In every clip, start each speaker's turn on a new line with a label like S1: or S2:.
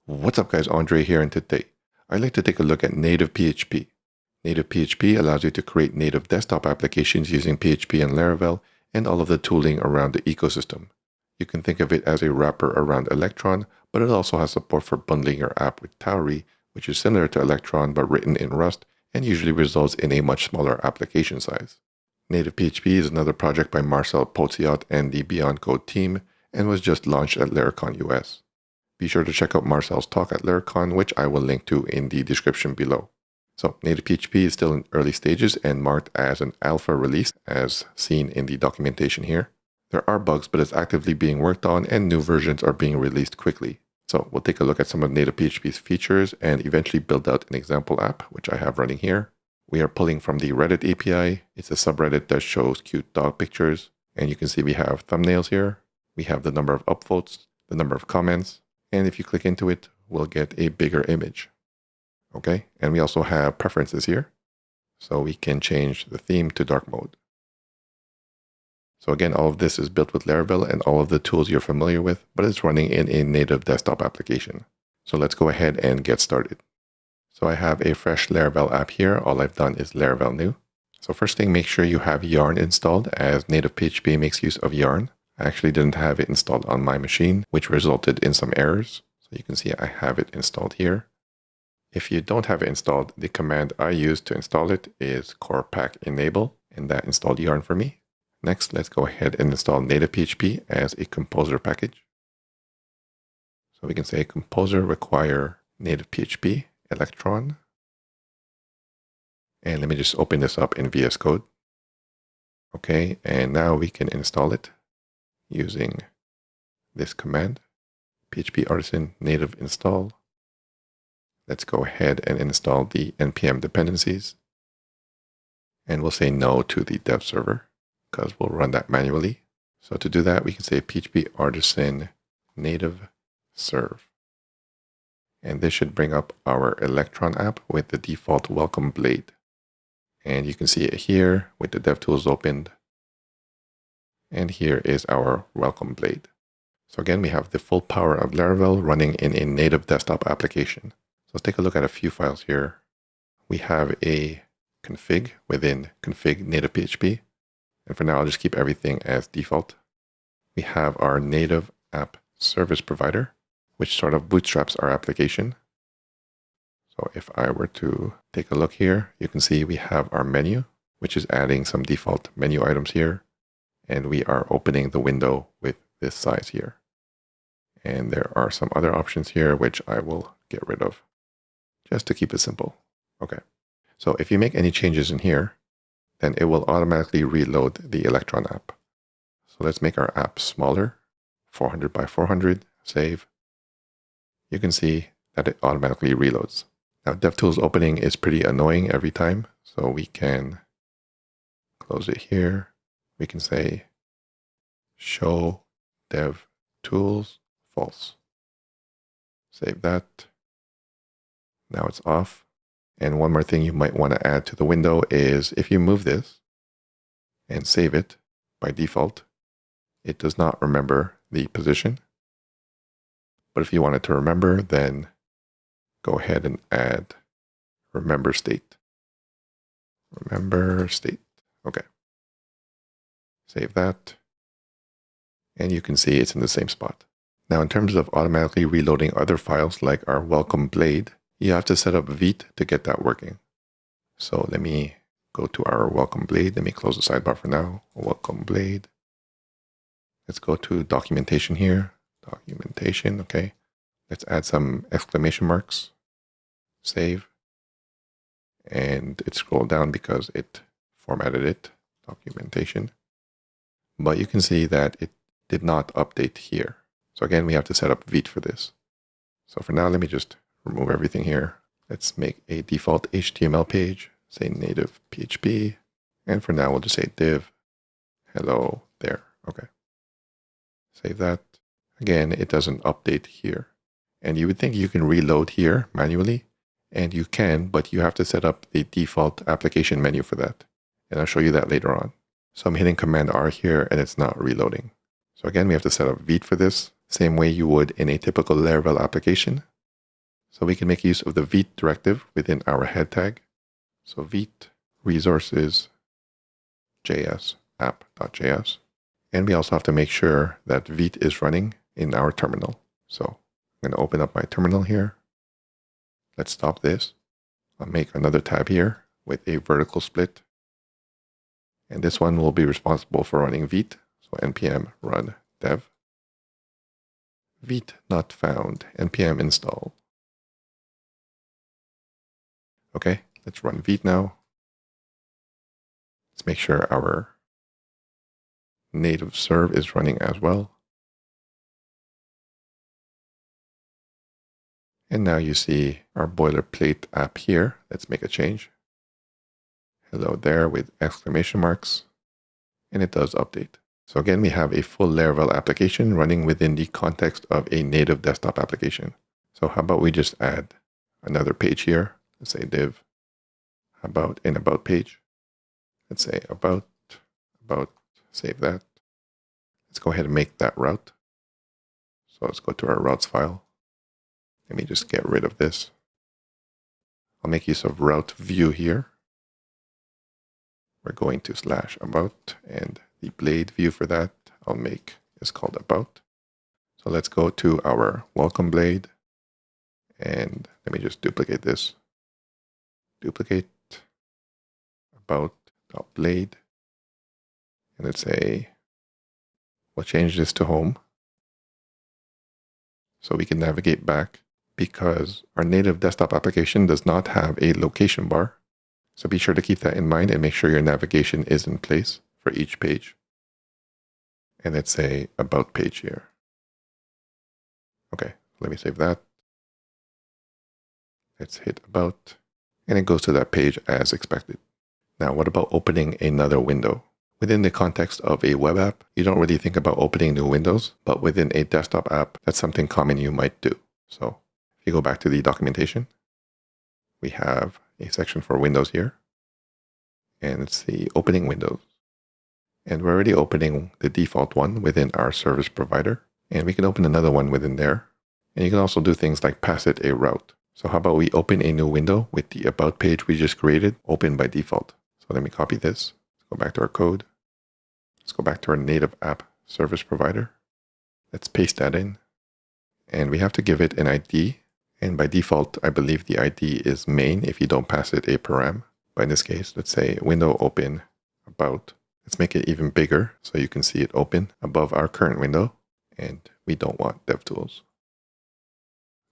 S1: What's up guys, Andre here, and today I'd like to take a look at NativePHP. NativePHP allows you to create native desktop applications using PHP and Laravel and all of the tooling around the ecosystem. You can think of it as a wrapper around Electron, but it also has support for bundling your app with Tauri, which is similar to Electron but written in Rust and usually results in a much smaller application size. NativePHP is another project by Marcel Potziot and the Beyond Code team and was just launched at Laracon US. Be sure to check out Marcel's talk at Laracon, which I will link to in the description below. So NativePHP is still in early stages and marked as an alpha release, as seen in the documentation here. There are bugs, but it's actively being worked on and new versions are being released quickly. So we'll take a look at some of NativePHP's features and eventually build out an example app, which I have running here. We are pulling from the Reddit API. It's a subreddit that shows cute dog pictures. And you can see we have thumbnails here. We have the number of upvotes, the number of comments. And if you click into it, we'll get a bigger image. Okay, and we also have preferences here. So we can change the theme to dark mode. So again, all of this is built with Laravel and all of the tools you're familiar with, but it's running in a native desktop application. So let's go ahead and get started. So I have a fresh Laravel app here. All I've done is Laravel new. So first thing, make sure you have Yarn installed, as NativePHP makes use of Yarn. I actually didn't have it installed on my machine, which resulted in some errors. So you can see I have it installed here. If you don't have it installed, the command I use to install it is core-pack enable, and that installed Yarn for me. Next, let's go ahead and install NativePHP as a composer package. So we can say composer require NativePHP Electron. And let me just open this up in VS Code. Okay, and now we can install it using this command, PHP artisan native install. Let's go ahead and install the npm dependencies. And we'll say no to the dev server because we'll run that manually. So to do that, we can say PHP artisan native serve. And this should bring up our Electron app with the default welcome blade. And you can see it here with the DevTools opened. And here is our welcome blade. So again, we have the full power of Laravel running in a native desktop application. So let's take a look at a few files here. We have a config within config NativePHP. And for now, I'll just keep everything as default. We have our native app service provider, which sort of bootstraps our application. So if I were to take a look here, you can see we have our menu, which is adding some default menu items here. And we are opening the window with this size here. And there are some other options here, which I will get rid of just to keep it simple. Okay. So if you make any changes in here, then it will automatically reload the Electron app. So let's make our app smaller, 400 by 400, save. You can see that it automatically reloads. Now DevTools opening is pretty annoying every time. So we can close it here. We can say show dev tools false. Save that. Now it's off. And one more thing you might want to add to the window is if you move this and save it, by default, it does not remember the position. But if you want it to remember, then go ahead and add remember state. Remember state. Okay. Save that. And you can see it's in the same spot. Now, in terms of automatically reloading other files like our welcome blade, you have to set up Vite to get that working. So let me go to our welcome blade. Let me close the sidebar for now. Welcome blade. Let's go to documentation here. Documentation, okay. Let's add some exclamation marks. Save. And it scrolled down because it formatted it. Documentation. But you can see that it did not update here. So again, we have to set up Vite for this. So for now, let me just remove everything here. Let's make a default HTML page, say native PHP. And for now, we'll just say div hello there. Okay. Save that. Again, it doesn't update here. And you would think you can reload here manually. And you can, but you have to set up the default application menu for that. And I'll show you that later on. So I'm hitting Command R here and it's not reloading. So again, we have to set up Vite for this, same way you would in a typical Laravel application. So we can make use of the vite directive within our head tag. So vite resources js app.js. And we also have to make sure that vite is running in our terminal. So I'm going to open up my terminal here. Let's stop this. I'll make another tab here with a vertical split. And this one will be responsible for running vite. So npm run dev. Vite not found, npm install. Okay, let's run vite now. Let's make sure our native serve is running as well. And now you see our boilerplate app here. Let's make a change. Hello there with exclamation marks. And it does update. So again, we have a full Laravel application running within the context of a native desktop application. So how about we just add another page here? Let's say div about an about page. Let's say about, save that. Let's go ahead and make that route. So let's go to our routes file. Let me just get rid of this. I'll make use of route view here. We're going to /about, and the blade view for that I'll make is called about. So let's go to our welcome blade, and let me just duplicate this. Duplicate about.blade, and let's say we'll change this to home so we can navigate back, because our native desktop application does not have a location bar. So be sure to keep that in mind and make sure your navigation is in place for each page. And let's say about page here. Okay, let me save that. Let's hit about, and it goes to that page as expected. Now, what about opening another window? Within the context of a web app, you don't really think about opening new windows, but within a desktop app, that's something common you might do. So if you go back to the documentation, we have a section for Windows here, and it's the opening windows. And we're already opening the default one within our service provider, and we can open another one within there. And you can also do things like pass it a route. So how about we open a new window with the about page we just created, open by default. So let me copy this, go back to our code. Let's go back to our native app service provider. Let's paste that in, and we have to give it an ID. And by default, I believe the ID is main if you don't pass it a param. But in this case, let's say window open about. Let's make it even bigger so you can see it open above our current window. And we don't want DevTools.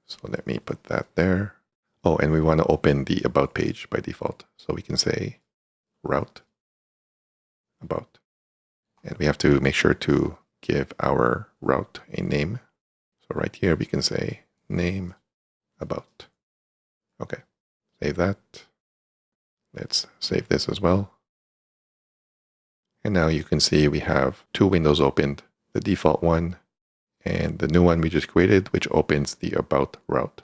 S1: So let me put that there. Oh, and we want to open the about page by default. So we can say route about. And we have to make sure to give our route a name. So right here, we can say name about. Okay, save that. Let's save this as well. And now you can see we have two windows opened, the default one and the new one we just created, which opens the about route.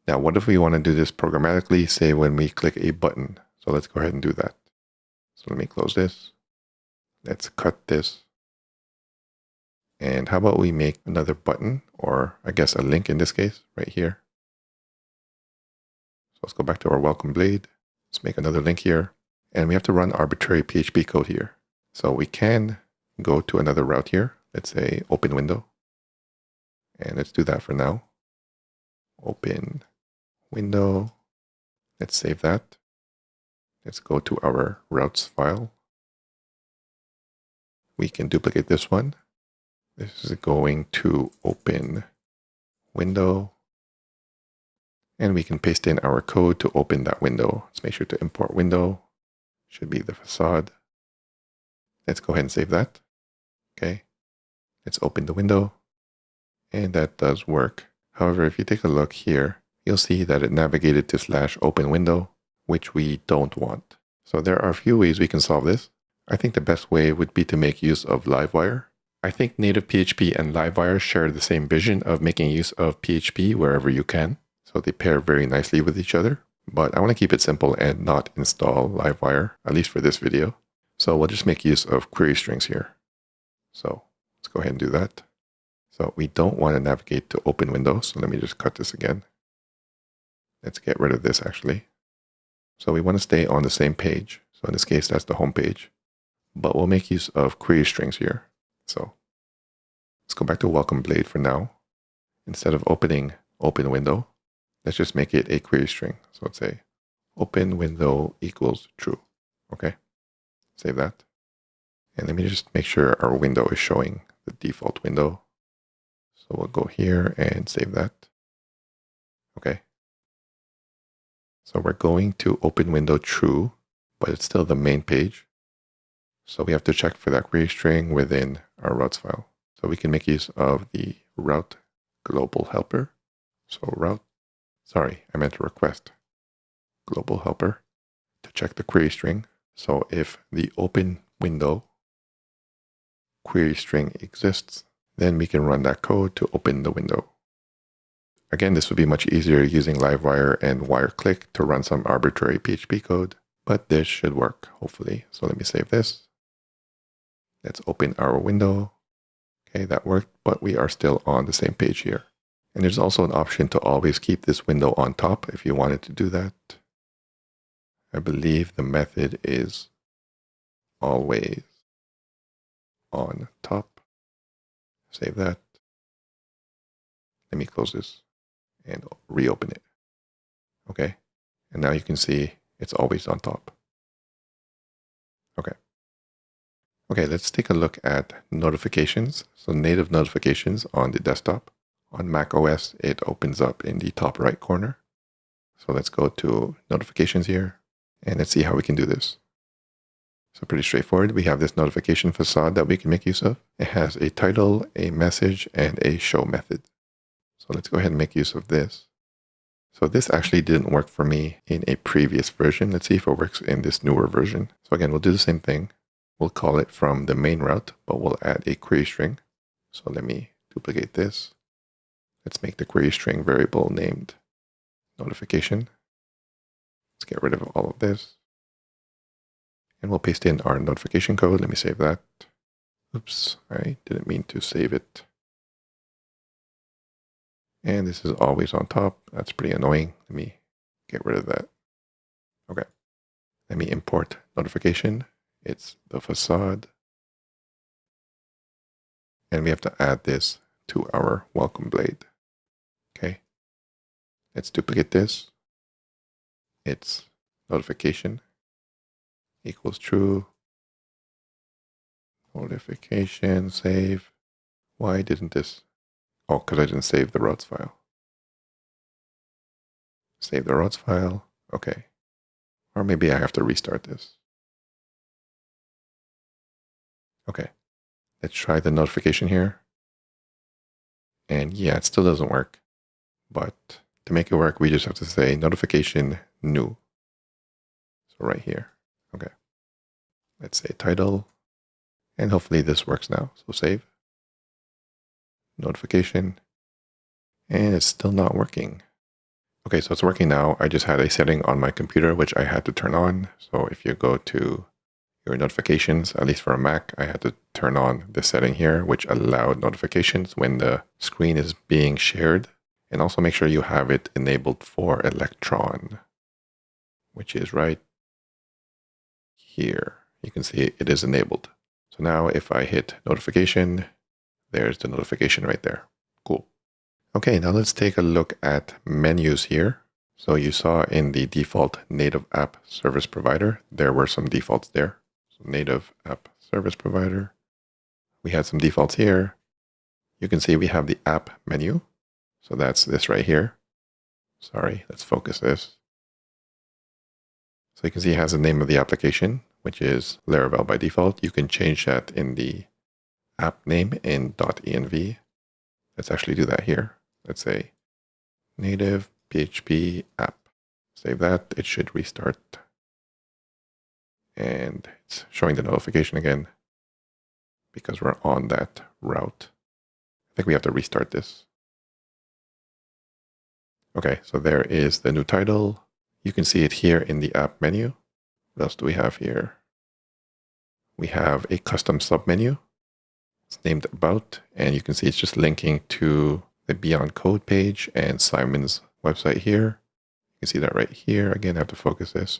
S1: Now, what if we want to do this programmatically, say when we click a button? So let's go ahead and do that. So let me close this. Let's cut this. And how about we make another button, or I guess a link in this case, right here. So let's go back to our welcome blade. Let's make another link here. And we have to run arbitrary PHP code here. So we can go to another route here. Let's say open window. And let's do that for now. Open window. Let's save that. Let's go to our routes file. We can duplicate this one. This is going to open window. And we can paste in our code to open that window. Let's make sure to import window. Should be the facade. Let's go ahead and save that. Okay. Let's open the window. And that does work. However, if you take a look here, you'll see that it navigated to /open window, which we don't want. So there are a few ways we can solve this. I think the best way would be to make use of Livewire. I think NativePHP and Livewire share the same vision of making use of PHP wherever you can. So they pair very nicely with each other. But I want to keep it simple and not install Livewire, at least for this video. So we'll just make use of query strings here. So let's go ahead and do that. So we don't want to navigate to open window. So let me just cut this again. Let's get rid of this actually. So we want to stay on the same page. So in this case, that's the home page. But we'll make use of query strings here. So let's go back to welcome blade for now. Instead of opening open window, let's just make it a query string. So let's say open window equals true. Okay, save that. And let me just make sure our window is showing the default window. So we'll go here and save that. Okay. So we're going to open window true, but it's still the main page. So we have to check for that query string within our routes file. So we can make use of the route global helper. So I meant request global helper to check the query string. So if the open window query string exists, then we can run that code to open the window. Again, this would be much easier using Livewire and WireClick to run some arbitrary PHP code, but this should work, hopefully. So let me save this. Let's open our window. Okay, that worked, but we are still on the same page here. And there's also an option to always keep this window on top if you wanted to do that. I believe the method is always on top. Save that. Let me close this and reopen it. Okay, and now you can see it's always on top. Okay, let's take a look at notifications. So native notifications on the desktop. On Mac OS, it opens up in the top right corner. So let's go to notifications here and let's see how we can do this. So pretty straightforward. We have this notification facade that we can make use of. It has a title, a message, and a show method. So let's go ahead and make use of this. So this actually didn't work for me in a previous version. Let's see if it works in this newer version. So again, we'll do the same thing. We'll call it from the main route, but we'll add a query string. So let me duplicate this. Let's make the query string variable named notification. Let's get rid of all of this. And we'll paste in our notification code. Let me save that. Oops, I didn't mean to save it. And this is always on top. That's pretty annoying. Let me get rid of that. Okay. Let me import notification. It's the facade. And we have to add this to our welcome blade. Okay. Let's duplicate this. It's notification equals true. Notification, save. Why didn't this? Oh, because I didn't save the routes file. Save the routes file. Okay. Or maybe I have to restart this. Okay. Let's try the notification here. And yeah, it still doesn't work. But to make it work, we just have to say notification new. So right here. Okay. Let's say title. And hopefully this works now. So save. Notification. And it's still not working. Okay, so it's working now. I just had a setting on my computer which I had to turn on. So if you go to your notifications, at least for a Mac, I had to turn on the setting here, which allowed notifications when the screen is being shared. And also make sure you have it enabled for Electron, which is right here. You can see it is enabled. So now if I hit notification, there's the notification right there. Cool. Okay, now let's take a look at menus here. So you saw in the default native app service provider, there were some defaults there. So native app service provider. We had some defaults here. You can see we have the app menu. So that's this right here. Sorry, let's focus this. So you can see it has the name of the application, which is Laravel by default. You can change that in the app name in .env. Let's actually do that here. Let's say native PHP app. Save that. It should restart. And it's showing the notification again because we're on that route. I think we have to restart this. Okay, so there is the new title. You can see it here in the app menu. What else do we have here? We have a custom submenu. It's named About, and you can see it's just linking to the Beyond Code page and Simon's website here. You can see that right here. Again, I have to focus this.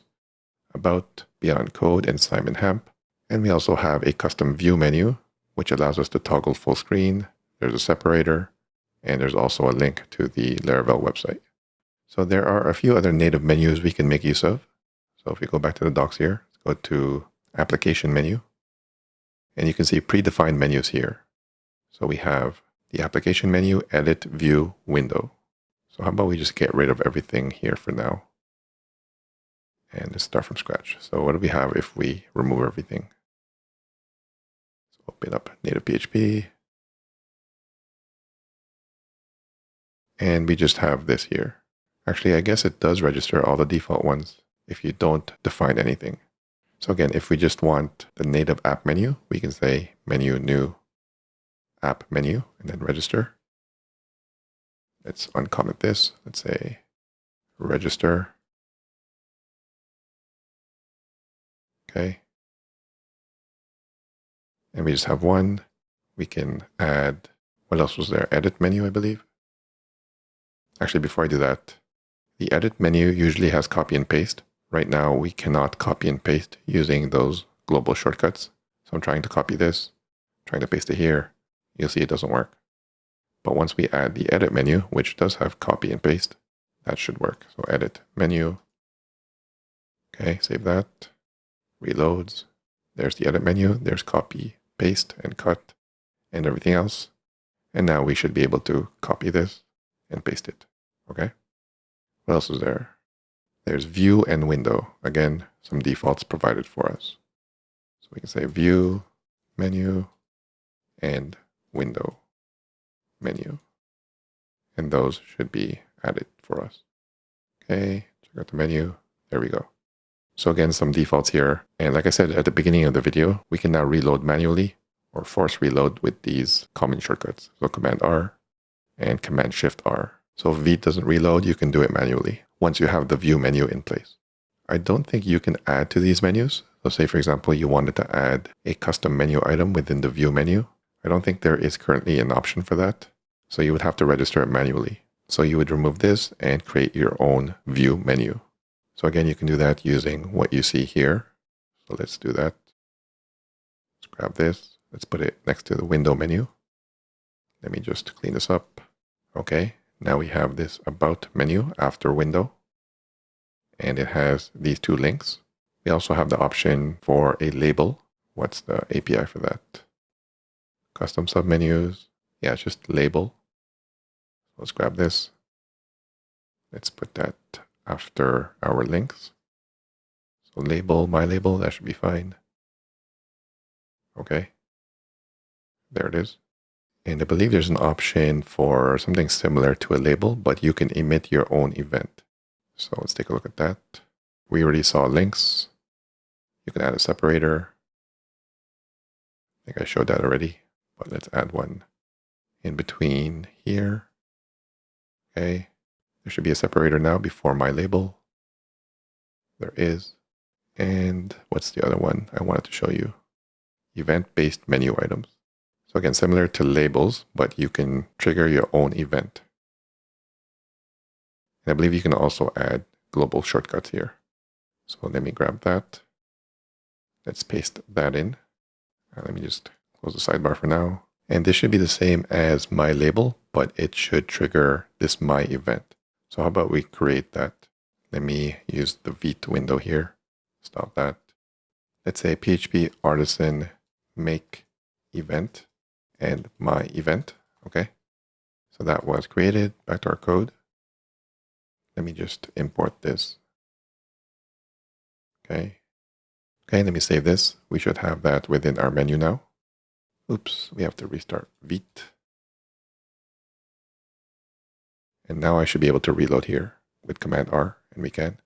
S1: About, Beyond Code, and Simon Hemp. And we also have a custom view menu, which allows us to toggle full screen. There's a separator, and there's also a link to the Laravel website. So there are a few other native menus we can make use of. So if we go back to the docs here, let's go to Application menu, and you can see predefined menus here. So we have the Application menu, Edit, View, Window. So how about we just get rid of everything here for now? And let's start from scratch. So what do we have if we remove everything? So open up NativePHP. And we just have this here. Actually, I guess it does register all the default ones if you don't define anything. So again, if we just want the native app menu, we can say menu new app menu and then register. Let's uncomment this. Let's say register. Okay. And we just have one. We can add, what else was there? Edit menu, I believe. Actually, before I do that, the edit menu usually has copy and paste. Right now, we cannot copy and paste using those global shortcuts. So I'm trying to copy this, trying to paste it here. You'll see it doesn't work. But once we add the edit menu, which does have copy and paste, that should work. So edit menu. Okay, save that. Reloads. There's the edit menu. There's copy, paste, and cut, and everything else. And now we should be able to copy this and paste it. Okay. What else is there? There's view and window. Again, some defaults provided for us. So we can say view, menu, and window menu. And those should be added for us. Okay, check out the menu. There we go. So again, some defaults here. And like I said at the beginning of the video, we can now reload manually or force reload with these common shortcuts. So Command R and Command Shift R. So if V doesn't reload, you can do it manually once you have the view menu in place. I don't think you can add to these menus. So say, for example, you wanted to add a custom menu item within the view menu. I don't think there is currently an option for that. So you would have to register it manually. So you would remove this and create your own view menu. So again, you can do that using what you see here. So let's do that. Let's grab this. Let's put it next to the window menu. Let me just clean this up. Okay, now we have this about menu after window. And it has these two links. We also have the option for a label. What's the API for that? Custom submenus. Yeah, it's just label. Let's grab this. Let's put that after our links. So label, my label, that should be fine. Okay. There it is. And I believe there's an option for something similar to a label, but you can emit your own event. So let's take a look at that. We already saw links. You can add a separator. I think I showed that already, but let's add one in between here. Okay. There should be a separator now before my label. There is. And what's the other one I wanted to show you? Event-based menu items. So again, similar to labels, but you can trigger your own event. And I believe you can also add global shortcuts here. So let me grab that. Let's paste that in. Let me just close the sidebar for now. And this should be the same as my label, but it should trigger this my event. So how about we create that? Let me use the Vite window here. Stop that. Let's say PHP artisan make event and my event. Okay. So that was created. Back to our code. Let me just import this. Okay. Okay, let me save this. We should have that within our menu now. Oops, we have to restart Vite. And now I should be able to reload here with Command R, and we can.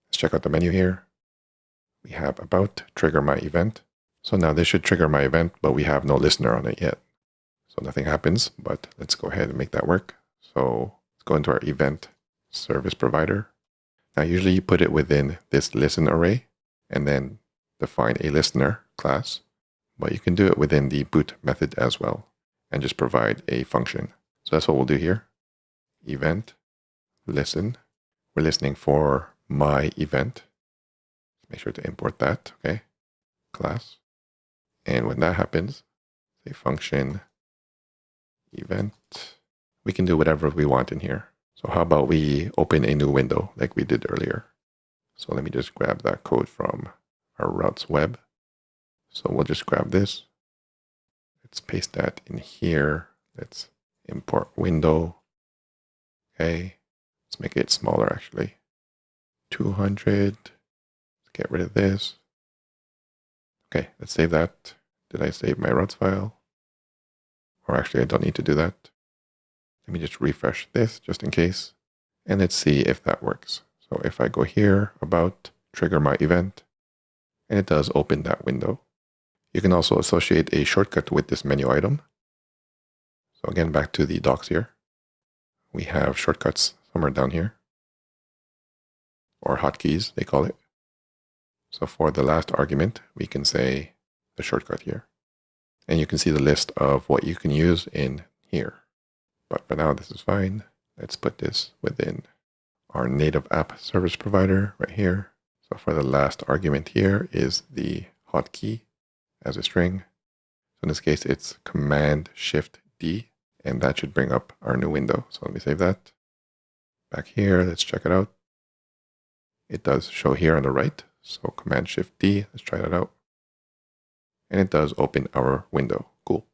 S1: Let's check out the menu here. We have about, trigger my event. So now this should trigger my event, but we have no listener on it yet. So nothing happens, but let's go ahead and make that work. So let's go into our event service provider. Now usually you put it within this listen array and then define a listener class, but you can do it within the boot method as well and just provide a function. So that's what we'll do here. Event, listen. we're listening for my event. Make sure to import that, okay? Class. And when that happens, say function event, we can do whatever we want in here. So how about we open a new window like we did earlier? So let me just grab that code from our routes web. So we'll just grab this. Let's paste that in here. Let's import window. Okay. Let's make it smaller actually. 200. Let's get rid of this. Okay, let's save that. Did I save my routes file? Or actually, I don't need to do that. Let me just refresh this just in case. And let's see if that works. So if I go here, about, trigger my event, and it does open that window. You can also associate a shortcut with this menu item. So again, back to the docs here. We have shortcuts somewhere down here, or hotkeys, they call it. So for the last argument, we can say the shortcut here. And you can see the list of what you can use in here. But for now, this is fine. Let's put this within our native app service provider right here. So for the last argument here is the hotkey as a string. So in this case, it's Command-Shift-D, and that should bring up our new window. So let me save that. Back here, let's check it out. It does show here on the right. So Command-Shift-D, let's try that out. And it does open our window. Cool.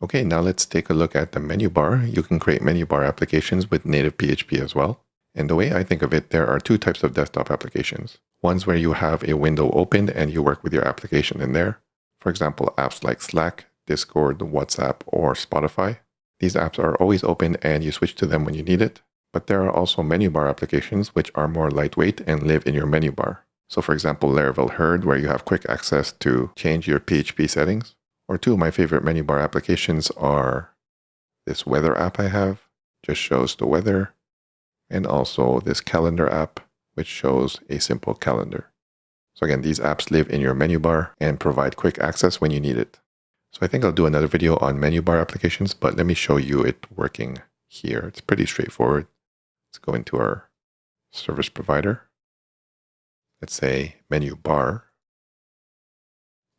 S1: Okay, now let's take a look at the menu bar. You can create menu bar applications with native PHP as well. And the way I think of it, there are two types of desktop applications. One's where you have a window opened and you work with your application in there. For example, apps like Slack, Discord, WhatsApp, or Spotify. These apps are always open and you switch to them when you need it. But there are also menu bar applications which are more lightweight and live in your menu bar. So for example, Laravel Herd, where you have quick access to change your PHP settings. Or two of my favorite menu bar applications are this weather app I have, just shows the weather, and also this calendar app, which shows a simple calendar. So again, these apps live in your menu bar and provide quick access when you need it. So I think I'll do another video on menu bar applications, but let me show you it working here. It's pretty straightforward. Let's go into our service provider. Let's say menu bar,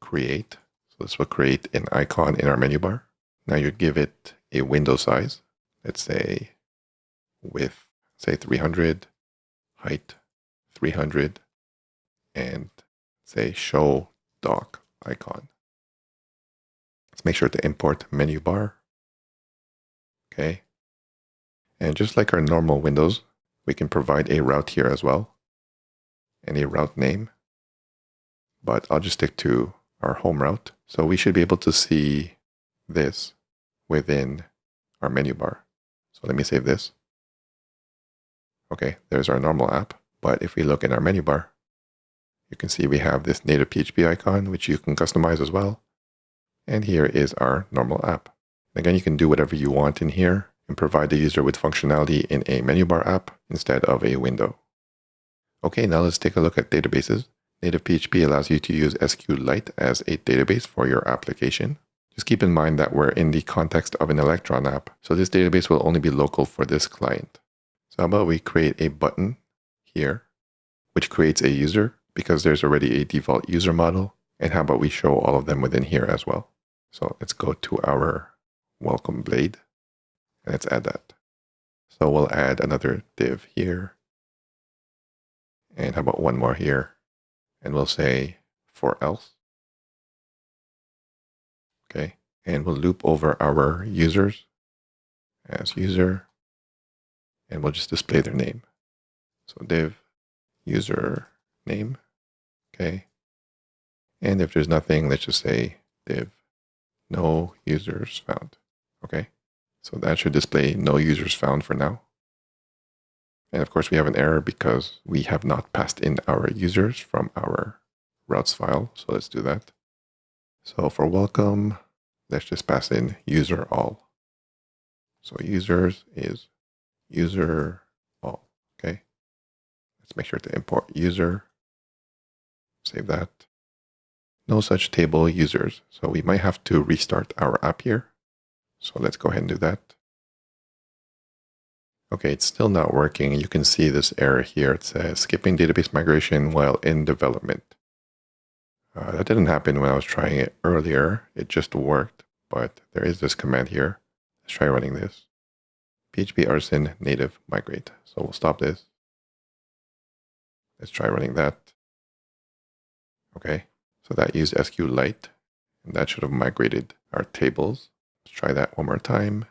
S1: create. So this will create an icon in our menu bar. Now you give it a window size. Let's say width, say 300, height 300, and say show dock icon. Let's make sure to import menu bar. Okay. And just like our normal windows, we can provide a route here as well, and a route name, but I'll just stick to our home route. So we should be able to see this within our menu bar. So let me save this. Okay, there's our normal app. But if we look in our menu bar, you can see we have this native PHP icon, which you can customize as well. And here is our normal app. Again, you can do whatever you want in here and provide the user with functionality in a menu bar app instead of a window. Okay, now let's take a look at databases. Native PHP allows you to use SQLite as a database for your application. Just keep in mind that we're in the context of an Electron app, so this database will only be local for this client. So how about we create a button here, which creates a user because there's already a default user model. And how about we show all of them within here as well? So let's go to our welcome blade and let's add that. So we'll add another div here. And how about one more here? And we'll say for else. Okay. And we'll loop over our users as user. And we'll just display their name. So div user name. Okay. And if there's nothing, let's just say div no users found. Okay. So that should display no users found for now. And of course, we have an error because we have not passed in our users from our routes file. So let's do that. So for welcome, let's just pass in user all. So users is user all. Okay. Let's make sure to import user. Save that. No such table users. So we might have to restart our app here. So let's go ahead and do that. Okay, it's still not working. You can see this error here. It says skipping database migration while in development. That didn't happen when I was trying it earlier. It just worked, but there is this command here. Let's try running this. PHP artisan native migrate. So we'll stop this. Let's try running that. Okay, so that used SQLite, and that should have migrated our tables. Let's try that one more time.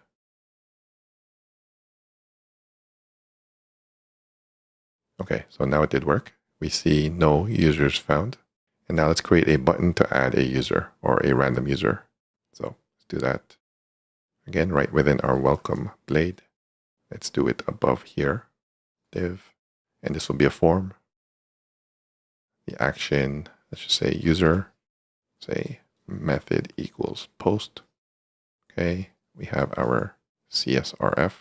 S1: Okay, so now it did work. We see no users found. And now let's create a button to add a user or a random user. So let's do that. Again, right within our welcome blade. Let's do it above here, div, and this will be a form. The action, let's just say user, say method equals post. Okay, we have our CSRF.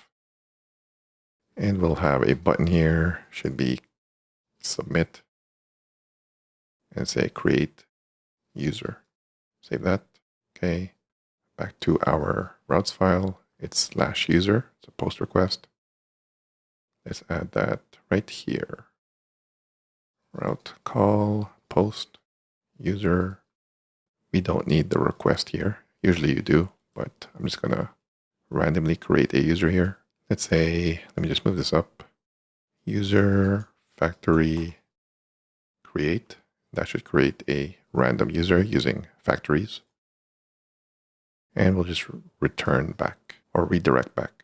S1: And we'll have a button here, should be submit, and say create user. Save that. Okay, back to our routes file. It's /user. It's a post request. Let's add that right here. Route call post user. We don't need the request here. Usually you do, but I'm just going to randomly create a user here. Let's say, let me just move this up. User factory create. That should create a random user using factories. And we'll just return back or redirect back.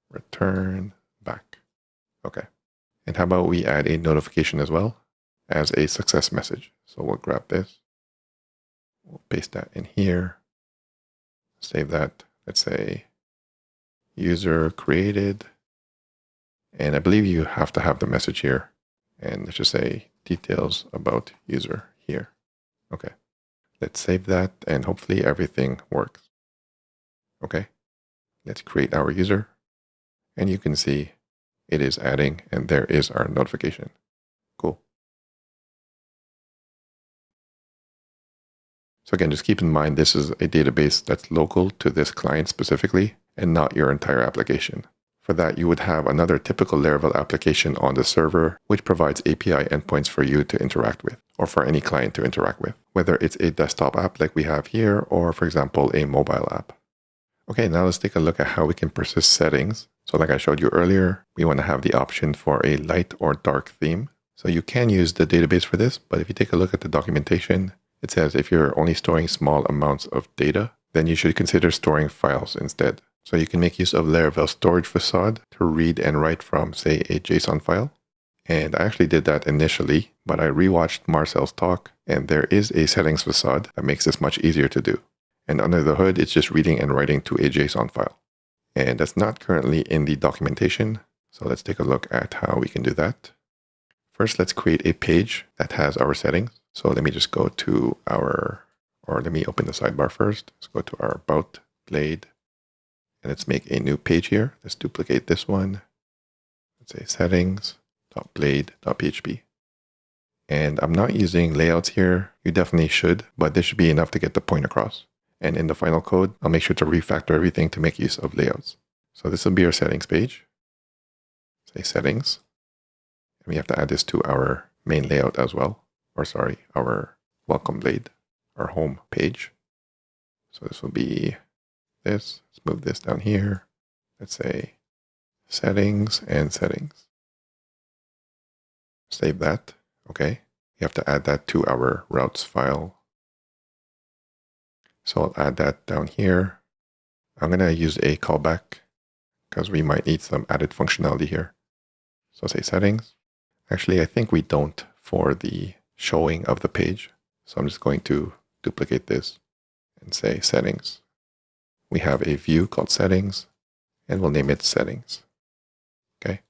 S1: Return back. Okay. And how about we add a notification as well as a success message. So we'll grab this. We'll paste that in here. Save that. Let's say user created. And I believe you have to have the message here. And let's just say details about user here. Okay. Let's save that and hopefully everything works. Okay. Let's create our user. And you can see it is adding and there is our notification. Cool. So again, just keep in mind, this is a database that's local to this client specifically and not your entire application. For that, you would have another typical Laravel application on the server, which provides API endpoints for you to interact with, or for any client to interact with, whether it's a desktop app like we have here, or for example, a mobile app. Okay, now let's take a look at how we can persist settings. So like I showed you earlier, we want to have the option for a light or dark theme. So you can use the database for this, but if you take a look at the documentation, it says if you're only storing small amounts of data, then you should consider storing files instead. So you can make use of Laravel's storage facade to read and write from, say, a JSON file. And I actually did that initially, but I rewatched Marcel's talk, and there is a settings facade that makes this much easier to do. And under the hood, it's just reading and writing to a JSON file. And that's not currently in the documentation. So let's take a look at how we can do that. First, let's create a page that has our settings. So let me just go to let me open the sidebar first. Let's go to our About blade. And let's make a new page here. Let's duplicate this one. Let's say settings.blade.php. And I'm not using layouts here. You definitely should, but this should be enough to get the point across. And in the final code, I'll make sure to refactor everything to make use of layouts. So this will be our settings page. Say settings. And we have to add this to our main layout as well. Or sorry, our welcome blade, our home page. So this will be this. Let's move this down here. Let's say settings and settings. Save that. Okay. You have to add that to our routes file. So I'll add that down here. I'm going to use a callback because we might need some added functionality here. So say settings. Actually, I think we don't for the showing of the page. So I'm just going to duplicate this and say settings. We have a view called settings and we'll name it settings. Okay.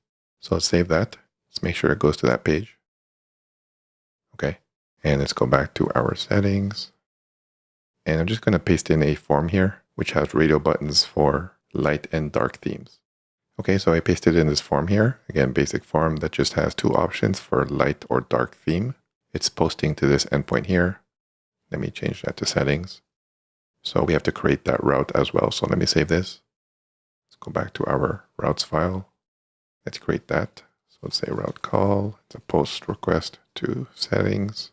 S1: So let's save that. Let's make sure it goes to that page. Okay. And let's go back to our settings. And I'm just going to paste in a form here, which has radio buttons for light and dark themes. Okay, so I pasted in this form here. Again, basic form that just has two options for light or dark theme. It's posting to this endpoint here. Let me change that to settings. So we have to create that route as well. So let me save this. Let's go back to our routes file. Let's create that. So let's say route call. It's a post request to settings.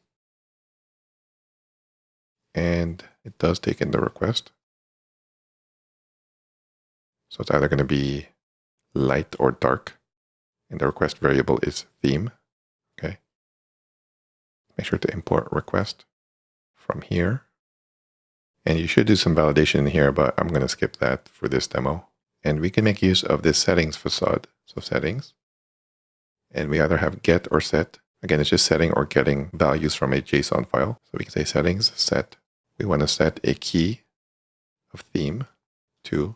S1: And it does take in the request. So it's either going to be light or dark. And the request variable is theme. Okay. Make sure to import request from here. And you should do some validation in here, but I'm going to skip that for this demo. And we can make use of this settings facade. So settings. And we either have get or set. Again, it's just setting or getting values from a JSON file. So we can say settings, set. We want to set a key of theme to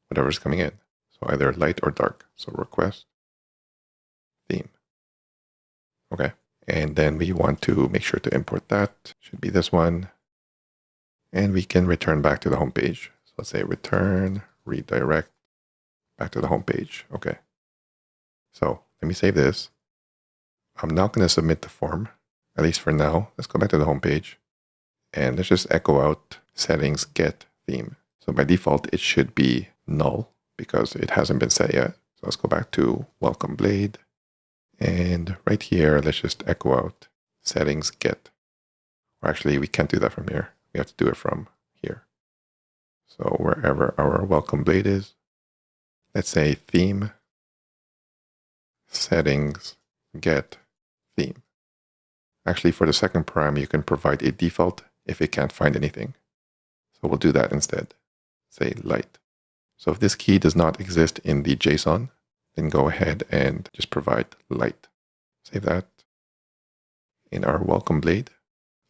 S1: whatever's coming in. So either light or dark. So request theme. Okay. And then we want to make sure to import that. Should be this one. And we can return back to the home page. So let's say return, redirect back to the home page. Okay. So let me save this. I'm not going to submit the form, at least for now. Let's go back to the home page. And let's just echo out settings get theme. So by default, it should be null because it hasn't been set yet. So let's go back to welcome blade. And right here, let's just echo out settings get. Or actually, we can't do that from here. We have to do it from here. So wherever our welcome blade is, let's say theme, settings, get, theme. Actually, for the second param, you can provide a default if it can't find anything. So we'll do that instead. Say light. So if this key does not exist in the JSON, then go ahead and just provide light. Save that. In our welcome blade,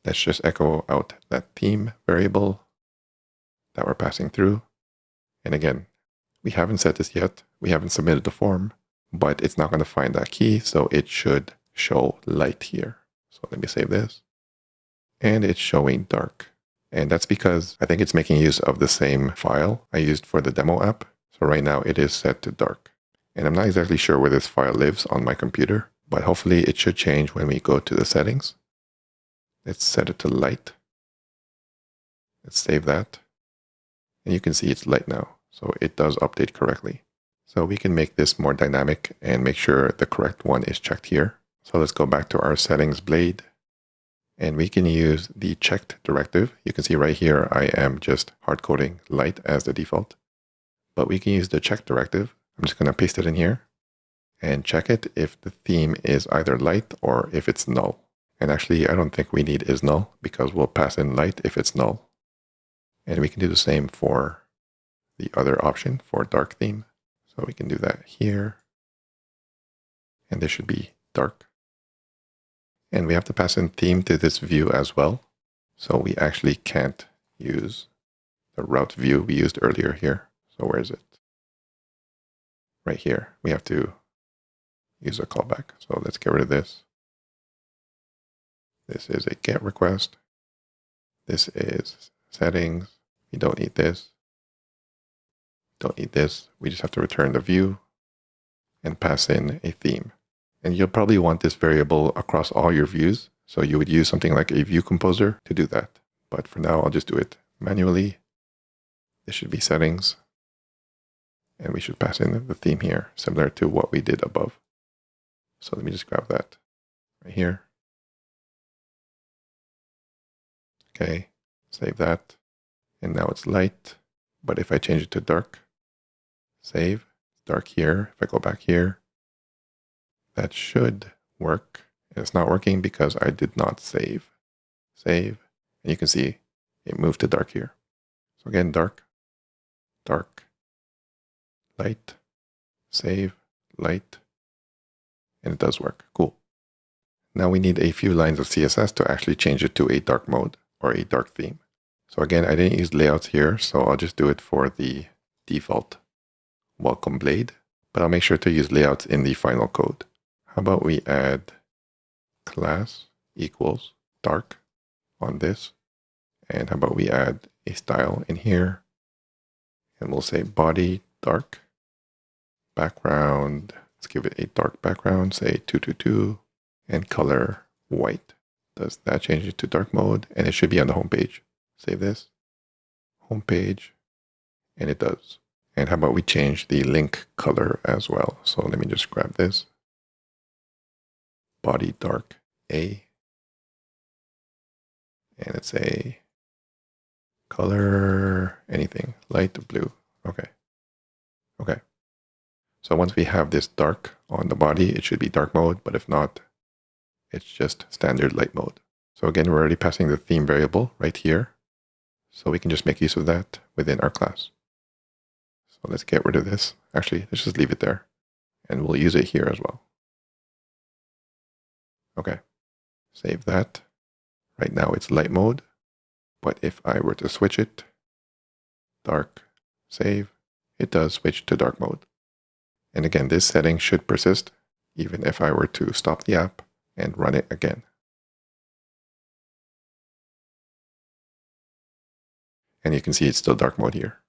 S1: let's just echo out that theme variable that we're passing through. And again, we haven't set this yet. We haven't submitted the form, but it's not going to find that key. So it should show light here. So let me save this. And it's showing dark. And that's because I think it's making use of the same file I used for the demo app. So right now it is set to dark. And I'm not exactly sure where this file lives on my computer, but hopefully it should change when we go to the settings. Let's set it to light. Let's save that. And you can see it's light now. So it does update correctly. So we can make this more dynamic and make sure the correct one is checked here. So let's go back to our settings blade. And we can use the checked directive. You can see right here, I am just hard coding light as the default. But we can use the check directive. I'm just going to paste it in here and check it if the theme is either light or if it's null. And actually, I don't think we need is null because we'll pass in light if it's null. And we can do the same for the other option for dark theme. So we can do that here. And this should be dark. And we have to pass in theme to this view as well. So we actually can't use the route view we used earlier here. So where is it? Right here. We have to use a callback. So let's get rid of this. This is a get request. This is settings. We don't need this. Don't need this. We just have to return the view and pass in a theme. And you'll probably want this variable across all your views. So you would use something like a view composer to do that. But for now, I'll just do it manually. This should be settings. And we should pass in the theme here, similar to what we did above. So let me just grab that right here. Okay, save that. And now it's light. But if I change it to dark, save, dark here. If I go back here, that should work. And it's not working because I did not save. Save. And you can see it moved to dark here. So again, dark, dark, light, save, light. And it does work. Cool. Now we need a few lines of CSS to actually change it to a dark mode or a dark theme. So again, I didn't use layouts here, so I'll just do it for the default welcome blade, but I'll make sure to use layouts in the final code. How about we add class equals dark on this, and how about we add a style in here, and we'll say body dark, background, let's give it a dark background, say 222, and color white. Does that change it to dark mode? And it should be on the home page. Save this, home page, and it does. And how about we change the link color as well? So let me just grab this. Body dark A. And let's say color anything, light blue. Okay. Okay. So once we have this dark on the body, it should be dark mode, but if not, it's just standard light mode. So again, we're already passing the theme variable right here. So we can just make use of that within our class. So let's get rid of this. Actually, let's just leave it there. And we'll use it here as well. Okay. Save that. Right now it's light mode. But if I were to switch it, dark, save, it does switch to dark mode. And again, this setting should persist even if I were to stop the app and run it again. And you can see it's still dark mode here.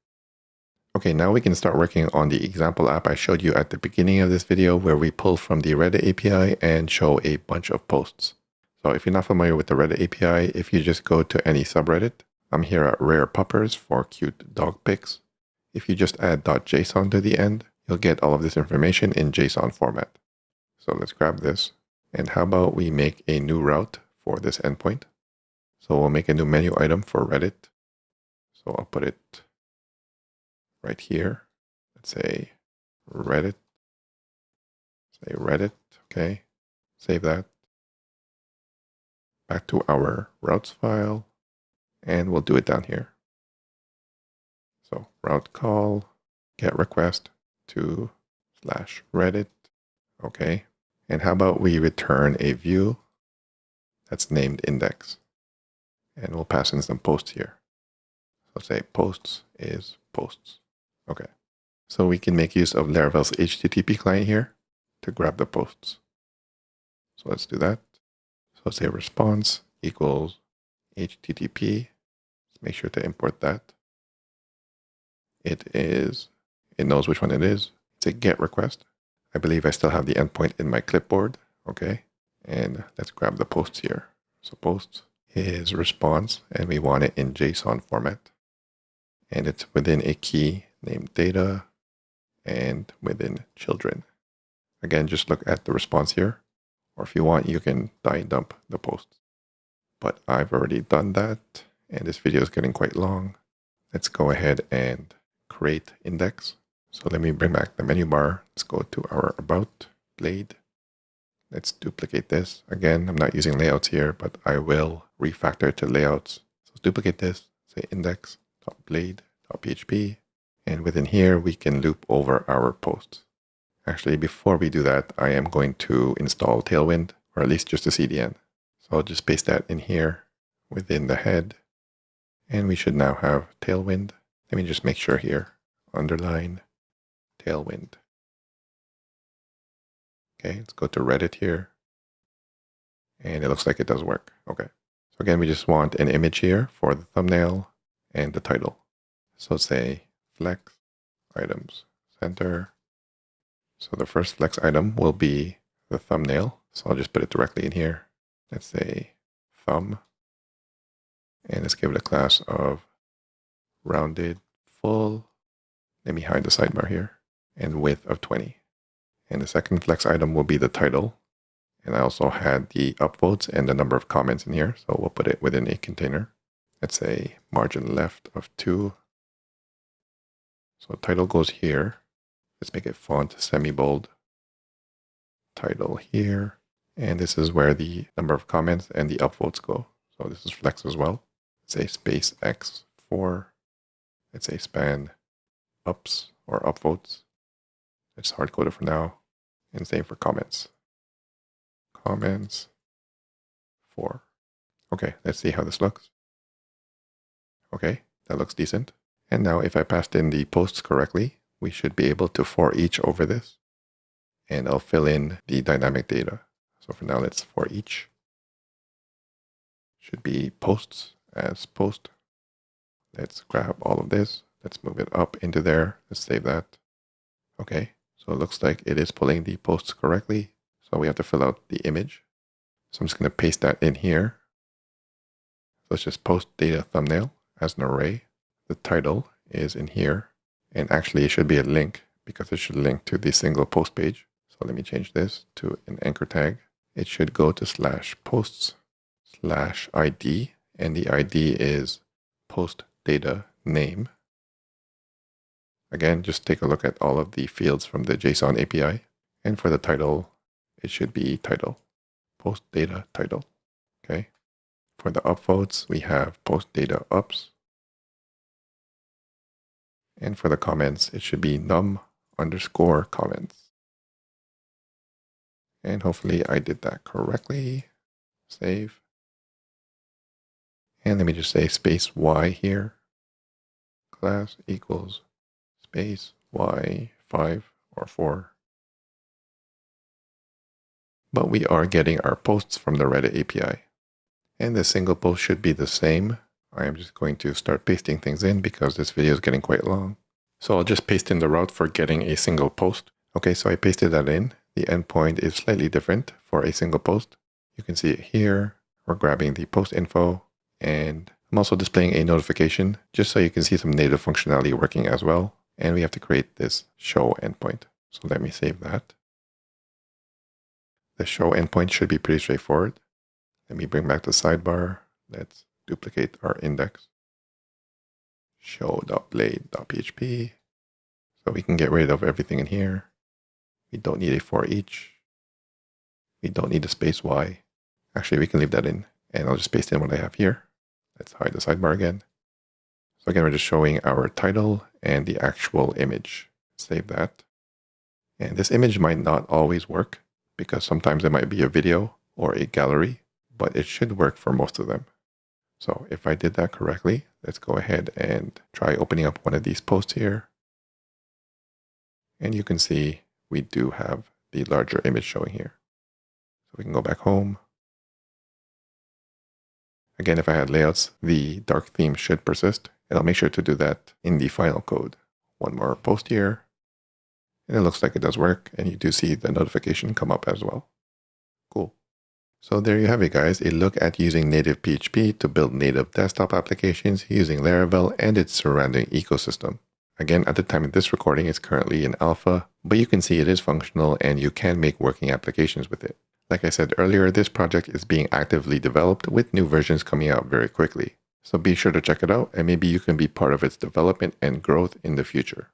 S1: Okay, now we can start working on the example app I showed you at the beginning of this video where we pull from the Reddit API and show a bunch of posts. So if you're not familiar with the Reddit API, if you just go to any subreddit, I'm here at Rare Puppers for cute dog pics. If you just add .json to the end, you'll get all of this information in JSON format. So let's grab this. And how about we make a new route for this endpoint? So we'll make a new menu item for Reddit. So I'll put it right here. Let's say Reddit. Say Reddit. Okay. Save that. Back to our routes file. And we'll do it down here. So route call, get request to /Reddit. Okay. And how about we return a view that's named index. And we'll pass in some posts here. So say posts is posts. Okay. So we can make use of Laravel's HTTP client here to grab the posts. So let's do that. So say response equals HTTP. Make sure to import that. It knows which one it is. It's a GET request. I believe I still have the endpoint in my clipboard. Okay. And let's grab the posts here. So posts is response, and we want it in JSON format. And it's within a key named data and within children. Again, just look at the response here. Or if you want, you can dump the posts. But I've already done that, and this video is getting quite long. Let's go ahead and create index. So let me bring back the menu bar. Let's go to our about blade. Let's duplicate this. Again, I'm not using layouts here, but I will refactor to layouts. So let's duplicate this, say index.blade.php. And within here, we can loop over our posts. Actually, before we do that, I am going to install Tailwind, or at least just the CDN. So I'll just paste that in here within the head. And we should now have Tailwind. Let me just make sure here. Underline Tailwind. Okay, let's go to Reddit here. And it looks like it does work. Okay. So again, we just want an image here for the thumbnail and the title. So say flex items center. So the first flex item will be the thumbnail. So I'll just put it directly in here. Let's say thumb. And let's give it a class of rounded full. Let me hide the sidebar here. And width of 20. And the second flex item will be the title. And I also had the upvotes and the number of comments in here. So we'll put it within a container. Let's say margin left of 2. So title goes here. Let's make it font semi-bold. Title here. And this is where the number of comments and the upvotes go. So this is flex as well. Let's say space X 4. Let's say span ups or upvotes. It's hard-coded for now. And same for comments. Comments 4. Okay, let's see how this looks. Okay, that looks decent. And now if I passed in the posts correctly, we should be able to for each over this. And I'll fill in the dynamic data. So for now, let's for each. Should be posts as post. Let's grab all of this. Let's move it up into there. Let's save that. Okay, so it looks like it is pulling the posts correctly. So we have to fill out the image. So I'm just going to paste that in here. So let's just post data thumbnail as an array. The title is in here. And actually it should be a link because it should link to the single post page. So let me change this to an anchor tag. It should go to /posts/ID, and the ID is post data name. Again, just take a look at all of the fields from the JSON API. And for the title, it should be title, post data title. Okay. For the upvotes, we have post data ups. And for the comments, it should be num_comments. And hopefully I did that correctly. Save. And let me just say space Y here. Class equals space Y 5 or 4. But we are getting our posts from the Reddit API. And the single post should be the same. I am just going to start pasting things in because this video is getting quite long. So I'll just paste in the route for getting a single post. Okay, so I pasted that in. The endpoint is slightly different for a single post. You can see it here. We're grabbing the post info, and I'm also displaying a notification just so you can see some native functionality working as well. And we have to create this show endpoint. So let me save that. The show endpoint should be pretty straightforward. Let me bring back the sidebar. Let's duplicate our index. Show.blade.php. So we can get rid of everything in here. We don't need a for each. We don't need a space Y. Actually, we can leave that in, and I'll just paste in what I have here. Let's hide the sidebar again. So again, we're just showing our title and the actual image. Save that. And this image might not always work because sometimes it might be a video or a gallery, but it should work for most of them. So if I did that correctly, let's go ahead and try opening up one of these posts here. And you can see we do have the larger image showing here. So we can go back home. Again, if I had layouts, the dark theme should persist, and I'll make sure to do that in the final code. One more post here, and it looks like it does work, and you do see the notification come up as well. Cool. So there you have it, guys, a look at using NativePHP to build native desktop applications using Laravel and its surrounding ecosystem. Again, at the time of this recording, it's currently in alpha, but you can see it is functional and you can make working applications with it. Like I said earlier, this project is being actively developed with new versions coming out very quickly. So be sure to check it out and maybe you can be part of its development and growth in the future.